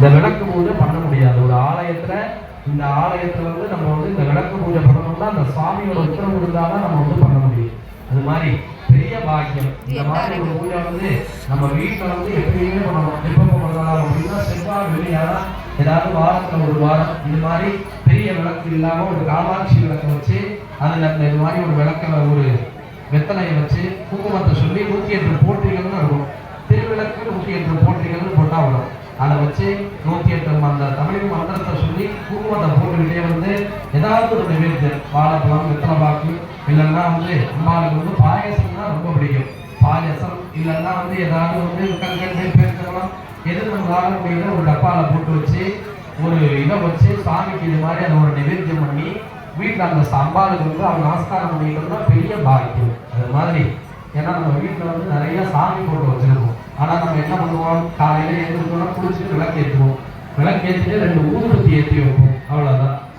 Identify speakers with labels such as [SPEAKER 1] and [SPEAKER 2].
[SPEAKER 1] இந்த விளக்கு பூஜை பண்ண முடியாது. ஒரு ஆலயத்துல இந்த ஆலயத்துல நம்ம இந்த விளக்கு பூஜை பண்ணணும்னா அந்த சுவாமியோட உத்தரவு இருந்தாதான் நம்ம பண்ண முடியும். அது மாதிரி பெரிய பாக்கியம். இந்த மாதிரி ஒரு பூஜை நம்ம வீட்டில் எப்பயுமே பண்ணணும். எப்போ பண்ணலாம் அப்படின்னா செவ்வாய் வெளியானா ஏதாவது வாரத்துல ஒரு வாரம் இது மாதிரி பெரிய விளக்கு இல்லாம ஒரு காமாட்சி விளக்கை வச்சு அதுல இது மாதிரி ஒரு விளக்க ஒரு வெத்தலையை வச்சு குங்குமத்தை சொல்லி 108 போற்றிகள்னு இருக்கும். திருவிளக்கு 108 போற்றிகள்னு போட்டா வரும். அதை வச்சு 108 அந்த தமிழ் மந்திரத்தை சொல்லி குங்குமத்தை போட்டுக்கிட்டே ஏதாவது ஒரு நிவேத்தியம் வாழைப்பழம் வெத்தலை பாக்கு இல்லைன்னா அம்மாளுக்கு பாயசம் தான் ரொம்ப பிடிக்கும். பாயசம் இல்லைன்னா ஏதாவது கல்கண்டு பேருக்கலாம் எது நம்மளால முடியல ஒரு டப்பாவில் போட்டு வச்சு ஒரு இதை வச்சு சாமிக்கு இது மாதிரி அதை ஒரு நிவேத்தியம் பண்ணி வீட்டில் அந்த அம்பாளுக்கு அவங்க நமஸ்காரம் பண்ணிட்டோம்னா பெரிய பாக்கியம். அது மாதிரி ஏன்னா நம்ம வீட்டில் நிறைய சாமி போட்டு வச்சிருக்கோம். ஆனால் நம்ம என்ன பண்ணுவோம், காலையில எழுந்திருக்கோம்னா குளிச்சுட்டு விளக்கு ஏற்றுவோம். விளக்கு ஏற்றிட்டு 2 ஊதுபத்தி ஏற்றி வைப்போம். அவ்வளோ